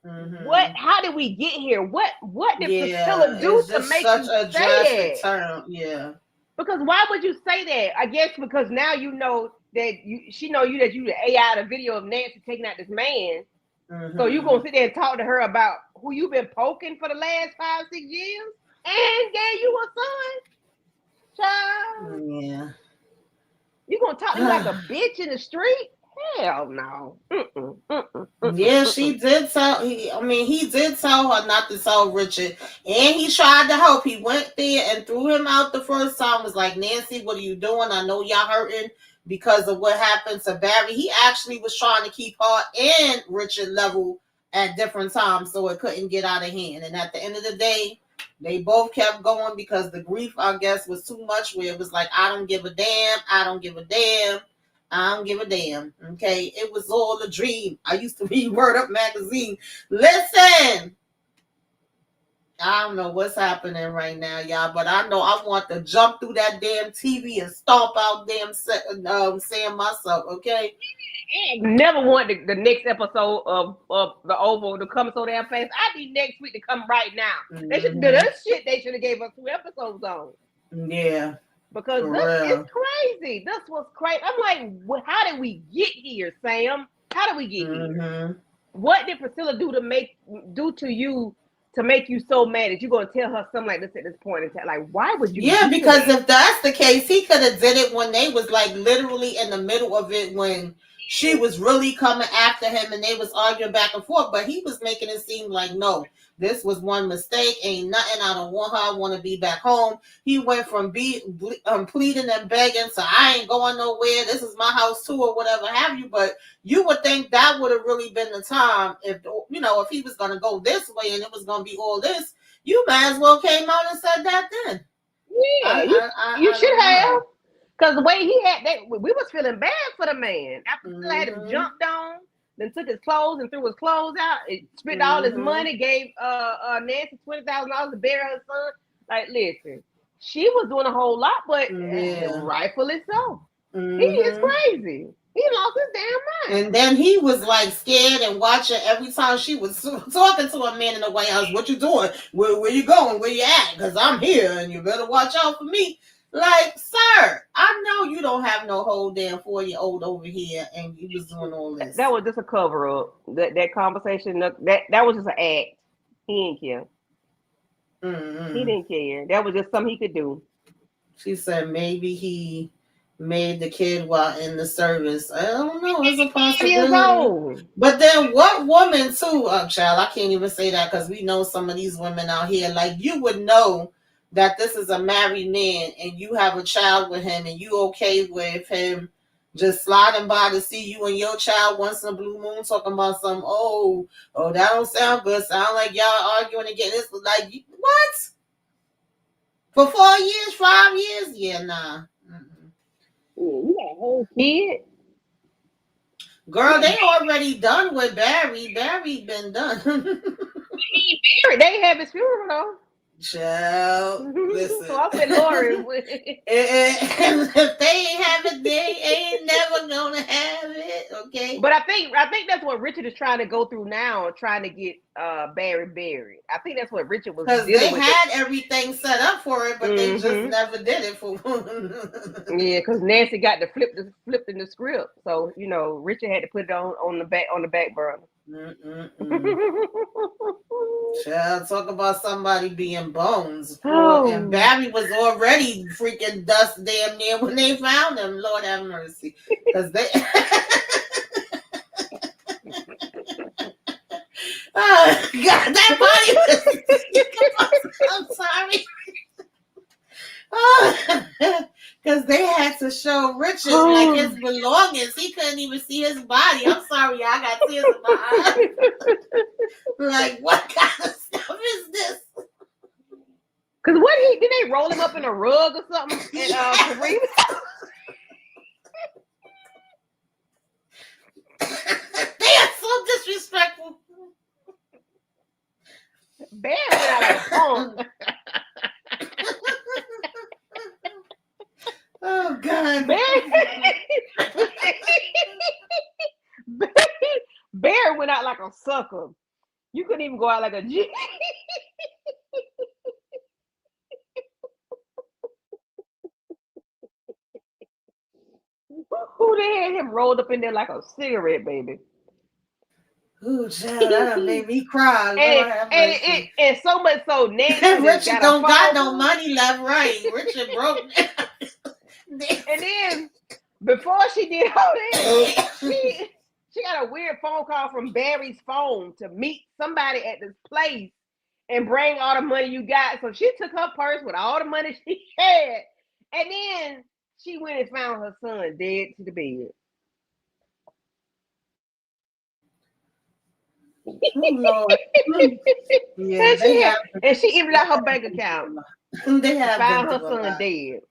how did we get here? What did Priscilla do to make you say that? Yeah. Because why would you say that? I guess because now you know that she know you that you AI the video of Nancy taking out this man. So you gonna sit there and talk to her about who you've been poking for the last 5-6 years and gave you a son, child. Yeah. You gonna talk to me like a bitch in the street? Hell no. Yeah, she did tell. He did tell her not to tell Richard, and he tried to help. He went there and threw him out the first time. Was like, Nancy, what are you doing? I know y'all hurting because of what happened to Barry. He actually was trying to keep her and Richard level at different times so it couldn't get out of hand. And at the end of the day, they both kept going because the grief, I guess, was too much where it was like, I don't give a damn. Okay, it was all a dream. I used to read Word Up magazine. Listen, I don't know what's happening right now, y'all, but I know I want to jump through that damn TV and stomp out damn Sam myself, okay? I never want the next episode of The Oval to come so damn fast. I need next week to come right now. They should do that shit. They should have gave us 2 episodes on. Yeah. Because For this real. is crazy. This was crazy. I'm like, how did we get here, Sam? How did we get here? What did Priscilla do to you to make you so mad that you're gonna tell her something like this at this point in time? Like, why would you? Yeah, do because that? if that's the case, he could have did it when they was like literally in the middle of it, when she was really coming after him and they was arguing back and forth. But he was making it seem like, no, this was one mistake, ain't nothing, I don't want her, I want to be back home. He went from pleading and begging to, I ain't going nowhere, this is my house too, or whatever have you. But you would think that would have really been the time, if if he was going to go this way and it was going to be all this, you might as well came out and said that then. Yeah, you should have. Because the way he had that, we was feeling bad for the man. After Priscilla had him jumped on, then took his clothes and threw his clothes out, spent all his money, gave Nancy $20,000 to bury her son. Like, listen, she was doing a whole lot, but rightfully so. He is crazy. He lost his damn mind. And then he was like scared and watching every time she was talking to a man in the White House. What you doing? Where you going? Where you at? Because I'm here and you better watch out for me. Like, sir, I know you don't have no whole damn 4-year-old over here and you was doing all this. That was just a cover up. That conversation, that was just an act. He didn't care. He didn't care. That was just something he could do. She said maybe he made the kid while in the service. I don't know. It's a possibility. But then what woman too, child, I can't even say that because we know some of these women out here. Like, you would know that this is a married man and you have a child with him and you okay with him just sliding by to see you and your child once in a blue moon talking about some, oh, that don't sound good. Sound like y'all arguing again. It's like, what? For 4 years, 5 years? Yeah, nah. You got a whole kid. Girl, they already done with Barry. Barry been done. He buried. They have his funeral though. Child, listen. So I said, Lori, if they ain't have it, they ain't never gonna have it. Okay. But I think that's what Richard is trying to go through now, trying to get Barry buried. I think that's what Richard was dealing with. Because they had everything set up for it, but they just never did it for. Yeah, because Nancy got to flipped in the script, so Richard had to put it on the back burner. Child, talk about somebody being bones. And Barry was already freaking dust damn near when they found him. Lord have mercy. Because they God, that body I'm sorry. Because they had to show Richard like his belongings. He couldn't even see his body. I'm sorry, I got tears in my eyes. Like, what kind of stuff is this? Because did they roll him up in a rug or something? And Kareem? They are so disrespectful. Barry went out like a punk. Oh God, Barry went out like a sucker. You couldn't even go out like a G. Who they had him rolled up in there like a cigarette, baby? Ooh, child, that made me cry. And so much so, Nancy Richard don't got no money left, right? Richard broke. And then before she did all that, she got a weird phone call from Barry's phone to meet somebody at this place and bring all the money you got. So she took her purse with all the money she had, and then she went and found her son dead to the bed. Oh, Lord. Yeah, and she even out her bank account. They have found her son dead.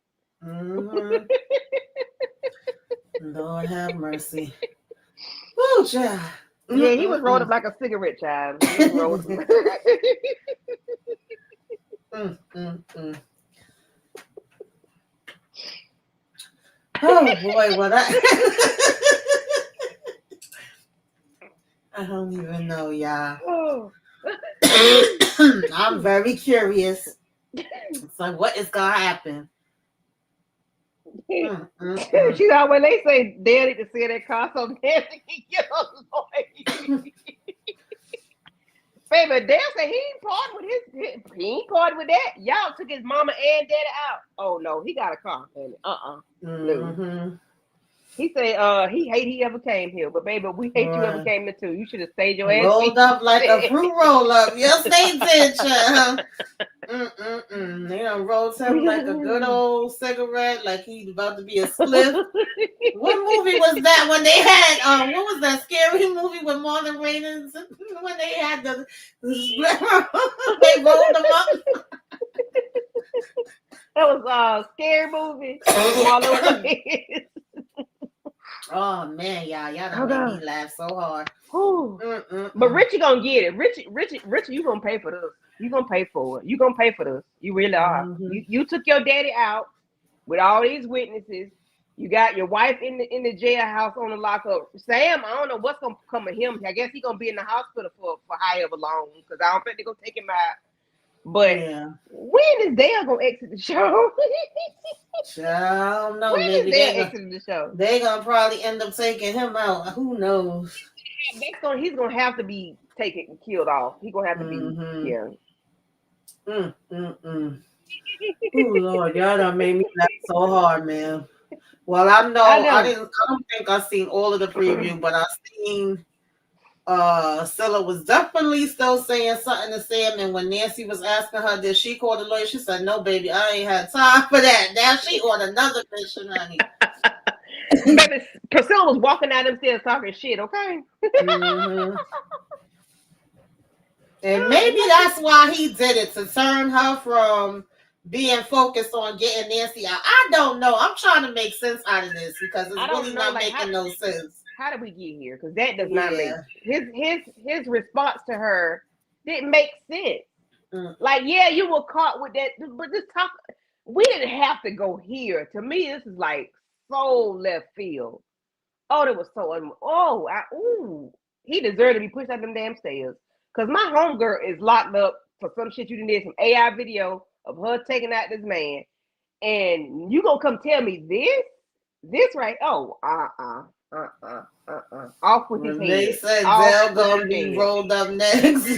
Lord have mercy. Oh, child. Yeah, he was rolled up like a cigarette, child. He was rolled Oh boy, what I don't even know, y'all. Oh. I'm very curious. So what is gonna happen? She's always they say daddy to see that car so daddy can get a lawyer. Baby, Dad said he ain't part with that. Y'all took his mama and daddy out. Oh no, he got a car, baby. No. He said he hate he ever came here, but baby, we hate you ever came here too. You should have stayed your ass. Rolled up like a fruit roll up. Yes, they did, child. They done rolled him like a good old cigarette, like he's about to be a spliff. What movie was that when they had what was that scary movie with Marlon Wayans when they had the they rolled him up? That was a scary movie. Marlon Wayans. Oh man, y'all done made me laugh so hard. But Richie gonna get it. Richie, you gonna pay for this. You gonna pay for it. You gonna pay for this. You really are. You took your daddy out with all these witnesses. You got your wife in the jailhouse on the lockup. Sam, I don't know what's gonna come of him. I guess he's gonna be in the hospital for however long because I don't think they're gonna take him out. But when is Dale gonna exit the show? I don't know. When Maybe is Dale exiting the show? They're gonna probably end up taking him out. Who knows? He's gonna have to be taken and killed off. He's gonna have to be Oh Lord, y'all done made me laugh so hard, man. Well, I don't think I've seen all of the preview, but I've seen Priscilla was definitely still saying something to Sam, and when Nancy was asking her, did she call the lawyer? She said, no, baby, I ain't had time for that. Now she on another mission, honey. Baby, Priscilla was walking down them stairs talking shit, okay? And maybe that's why he did it, to turn her from being focused on getting Nancy out. I don't know. I'm trying to make sense out of this because it's really not making no sense. How did we get here? Because that does not make his response to her didn't make sense. Like, yeah, you were caught with that, but this talk, we didn't have to go here. To me, this is like so left field. Oh, that was so he deserved to be pushed out them damn stairs. Because my homegirl is locked up for some shit you did, some AI video of her taking out this man. And you gonna come tell me this right? Oh, off with his head. They said they're gonna be rolled up next.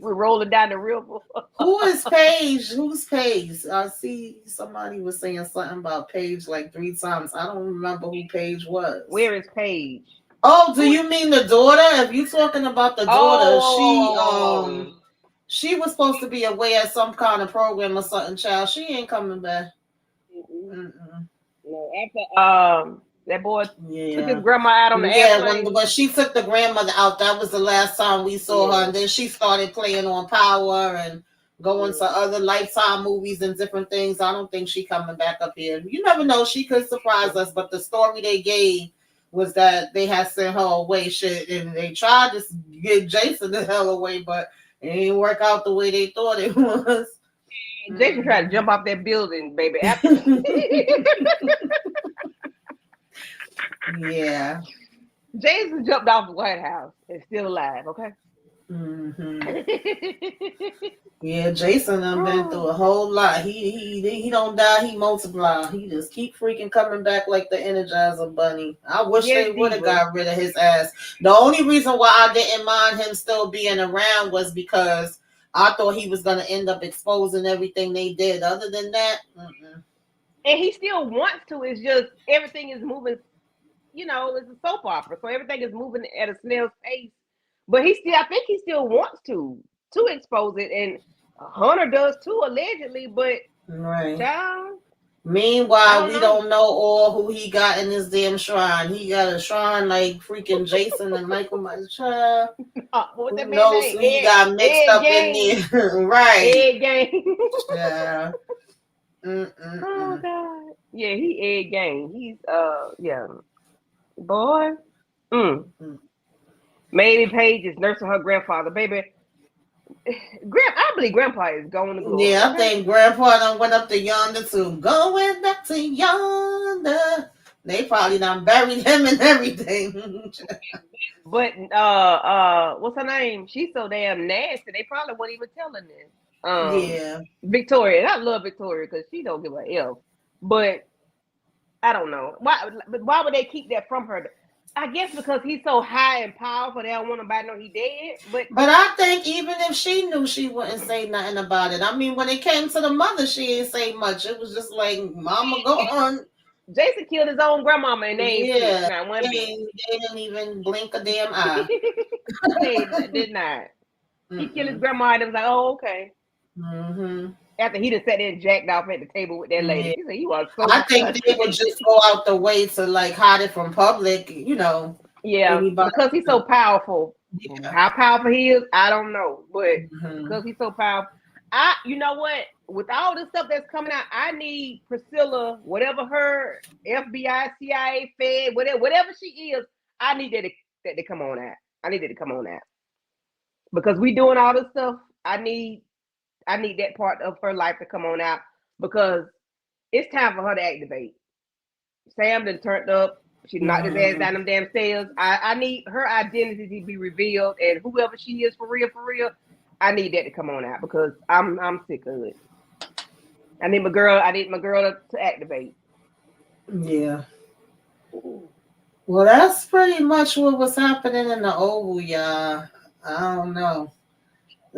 We're rolling down the river. Who is Paige? Who's Paige? I see somebody was saying something about Paige like 3 times. I don't remember who Paige was. Where is Paige? Oh, do you mean the daughter? If you're talking about the daughter, she was supposed to be away at some kind of program or something, child. She ain't coming back. No, after that boy took his grandma out on the airplane. When she took the grandmother out, that was the last time we saw her. And then she started playing on Power and going to other Lifetime movies and different things. I don't think she coming back up here. You never know. She could surprise us. But the story they gave was that they had sent her away, shit, and they tried to get Jason the hell away, but it didn't work out the way they thought it was. Jason tried to jump off that building, baby. Yeah. Jason jumped off the White House and still alive, okay? Yeah, Jason done been through a whole lot. He don't die, he multiply. He just keep freaking coming back like the Energizer Bunny. I wish they would have got rid of his ass. The only reason why I didn't mind him still being around was because I thought he was going to end up exposing everything they did. Other than that, and he still wants to. It's just everything is moving, it's a soap opera. So everything is moving at a snail's pace. But I think he still wants to expose it. And Hunter does too, allegedly. But, child. Meanwhile, we don't know all who he got in this damn shrine. He got a shrine like freaking Jason and Michael Myers. Child. Who knows who he got mixed up in there. Right. Egg game. Yeah. Oh, God. Yeah, he egg game. He's, Boy. Maybe Paige is nursing her grandfather. Baby, I believe Grandpa is going to go. Yeah, I think Grandpa done went up to yonder too. Going back to yonder. They probably done buried him and everything. But what's her name? She's so damn nasty. They probably wouldn't even tell her this. Yeah. Victoria. And I love Victoria because she don't give a F. But I don't know. Why would they keep that from her? I guess because he's so high and powerful, they don't want nobody to know he dead. But I think even if she knew, she wouldn't say nothing about it. I mean, when it came to the mother, she didn't say much. It was just like, Mama, go on. Jason killed his own grandmama and they ain't Yeah, not one bit. they didn't even blink a damn eye. They did not. He killed his grandma and it was like, oh, okay. Mm-hmm. After he just sat there and jacked off at the table with that lady. Yeah. He said, "You are so." I think they would just go out the way to like hide it from public, you know. Yeah, anybody. because he's so powerful. Yeah. How powerful he is, I don't know, but Mhm. because he's so powerful, you know what? With all the stuff that's coming out, I need Priscilla, whatever her FBI, CIA, Fed, whatever she is, I need that to come on out. I need that to come on out because we doing all this stuff. I need that part of her life to come on out because it's time for her to activate. Sam done turned up. She knocked his ass down them damn stairs. I need her identity to be revealed, and whoever she is for real, I need that to come on out because I'm sick of it. I need my girl to activate. Yeah. Well, that's pretty much what was happening in the Oval, y'all. I don't know.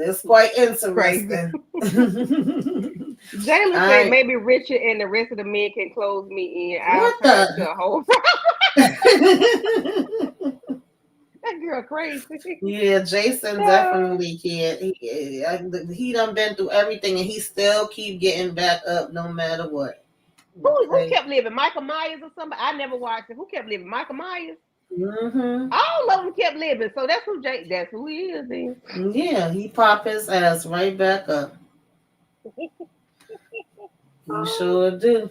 It's quite interesting. Jalen said maybe Richard and the rest of the men can close me in. What the? To a whole... That girl crazy. Yeah, Jason definitely can't. He done been through everything and he still keep getting back up no matter what. Who kept living? Michael Myers or somebody? I never watched it. Who kept living? Michael Myers? Mm-hmm. All of them kept living. So that's who he is then. Yeah, he pop his ass right back up. He sure do.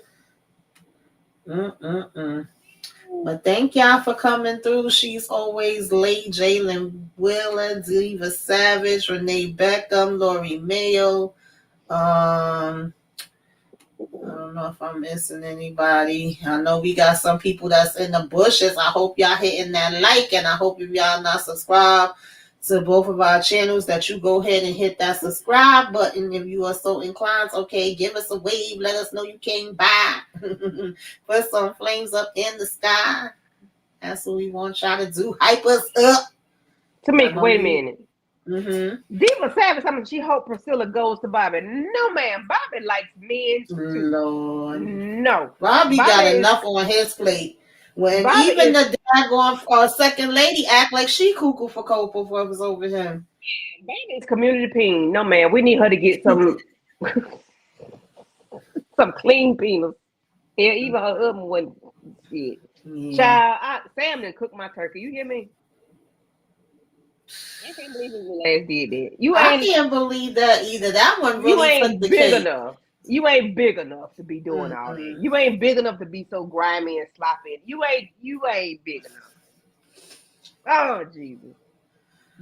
But thank y'all for coming through. She's always late. Jalen Wheeler, Diva Savage, Renee Beckham, Lori Mayo. I don't know if I'm missing anybody. I know we got some people that's in the bushes. I hope y'all hitting that like, and I hope if y'all not subscribed to both of our channels that you go ahead and hit that subscribe button if you are so inclined. Okay, give us a wave. Let us know you came by. Put some flames up in the sky. That's what we want y'all to do. Hype us up. Tamika, wait a minute. Mm-hmm. Diva Savage, she hope Priscilla goes to Bobby. No, man. Bobby likes men too. Lord. No. Bobby got enough on his plate. When Bobby even the daggone second lady act like she cuckoo for Cocoa was over him. Baby's community peen. No, man. We need her to get some some clean penis. Yeah, even her husband wasn't shit. Yeah. Child, Sam didn't cook my turkey. You hear me? I can't believe his last did that. I can't believe that either. That one really you ain't took the big cake. enough. You ain't big enough to be doing all that. You ain't big enough to be so grimy and sloppy. You ain't big enough. Oh Jesus.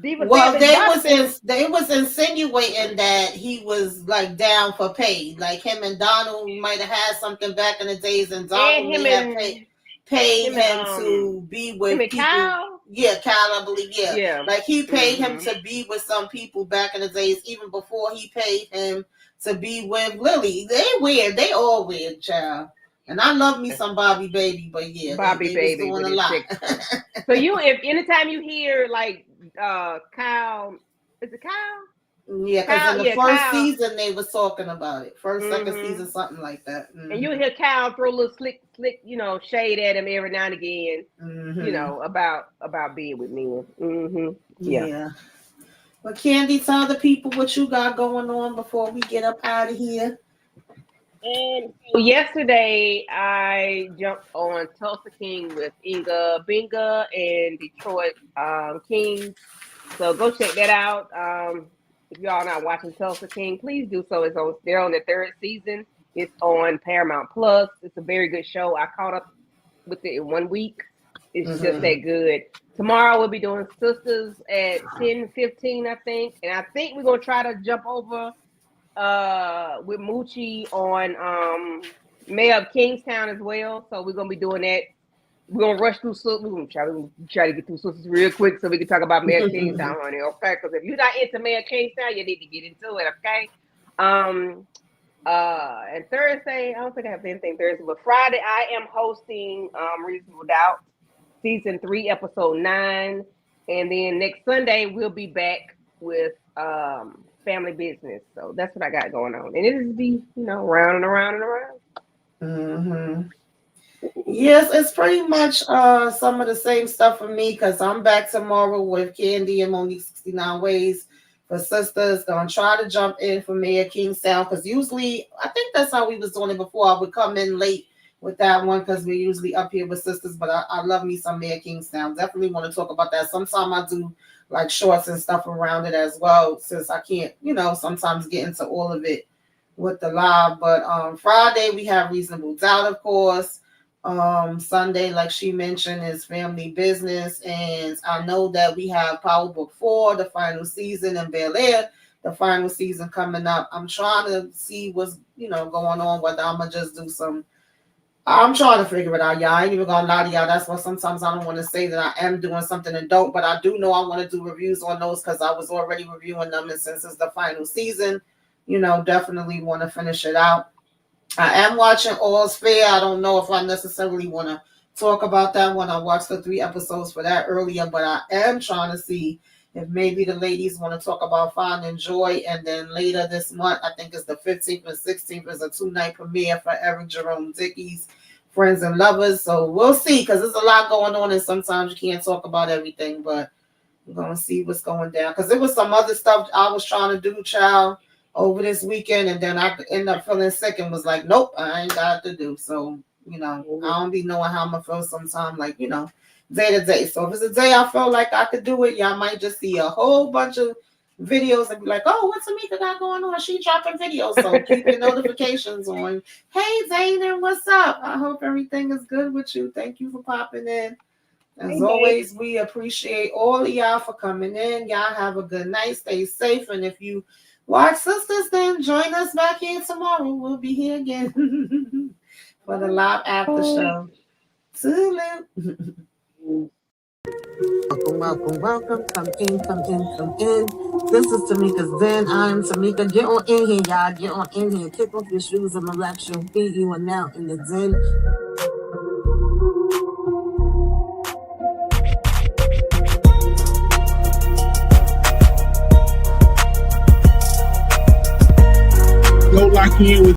Diva they was insinuating that he was like down for pay. Like him and Donald might have had something back in the days, and Donald may have paid him to be with people. Kyle? Yeah, Kyle, I believe. Yeah. Like he paid him to be with some people back in the days, even before he paid him to be with Lily. They weird. They all weird, child. And I love me some Bobby Baby, but yeah, Bobby Baby was doing a lot. So if anytime you hear like Kyle, is it Kyle? Yeah, because in the first season they was talking about it. First, second season, something like that. And you hear Kyle throw a little slick, shade at him every now and again. About being with men. Yeah. Well, Candy, tell the people what you got going on before we get up out of here. And so yesterday I jumped on Tulsa King with Inga Binga and Detroit Kings. So go check that out. If y'all not watching Tulsa King, please do so. They're on their third season. It's on Paramount Plus. It's a very good show. I caught up with it in 1 week. It's just that good. Tomorrow we'll be doing Sisters at 10:15, I think. And I think we're gonna try to jump over with Moochie on Mayor of Kingstown as well. So we're gonna be doing that. We're gonna rush through Sisters. We're gonna try to get through Sisters real quick so we can talk about Mayor of Kingstown, honey. Okay, because if you're not into Mayor of Kingstown, you need to get into it, okay? And Thursday, I don't think I have anything Thursday, but Friday I am hosting Reasonable Doubt season 3, episode 9, and then next Sunday we'll be back with Family Business. So that's what I got going on, and it'll be round and around and around. Mm-hmm. Yes, it's pretty much some of the same stuff for me because I'm back tomorrow with Candy and Only 69 Ways for Sisters. Gonna try to jump in for Mayor Kingstown because usually I think that's how we was doing it before. I would come in late with that one because we're usually up here with Sisters, but I love me some Mayor Kingstown. Definitely want to talk about that. Sometime I do like shorts and stuff around it as well since I can't, sometimes get into all of it with the live. But Friday we have Reasonable Doubt, of course. Sunday, like she mentioned, is Family Business, and I know that we have Power Book 4, the final season, and Bel Air, the final season coming up. I'm trying to see what's going on, whether I'm gonna just do some. I'm trying to figure it out, y'all. I ain't even gonna lie to y'all. That's why sometimes I don't want to say that I am doing something and don't, but I do know I want to do reviews on those because I was already reviewing them, and since it's the final season, definitely want to finish it out. I am watching All's Fair. I don't know if I necessarily want to talk about that one. I watched the 3 episodes for that earlier, but I am trying to see if maybe the ladies want to talk about Finding Joy. And then later this month, I think it's the 15th and 16th, is a 2-night premiere for Eric Jerome Dickey's Friends and Lovers. So we'll see because there's a lot going on and sometimes you can't talk about everything, but we're going to see what's going down because there was some other stuff I was trying to do, child, over this weekend, and then I ended up feeling sick and was like, nope, I ain't got to do. So, I don't be knowing how I'm going to feel sometime, like, day to day. So if it's a day I felt like I could do it, y'all might just see a whole bunch of videos and be like, oh, what's Tamika got going on? She dropping videos. So keep your notifications on. Hey, Zaynab, what's up? I hope everything is good with you. Thank you for popping in. As always, we appreciate all of y'all for coming in. Y'all have a good night. Stay safe. And if you watch Sisters, then join us back here tomorrow. We'll be here again for the live after show. Welcome. Come in. This is Tamika's Den. I'm Tamika. Get on in here, y'all. Get on in here. Kick off your shoes and relax your feet. You are now in the Den. Go lock in with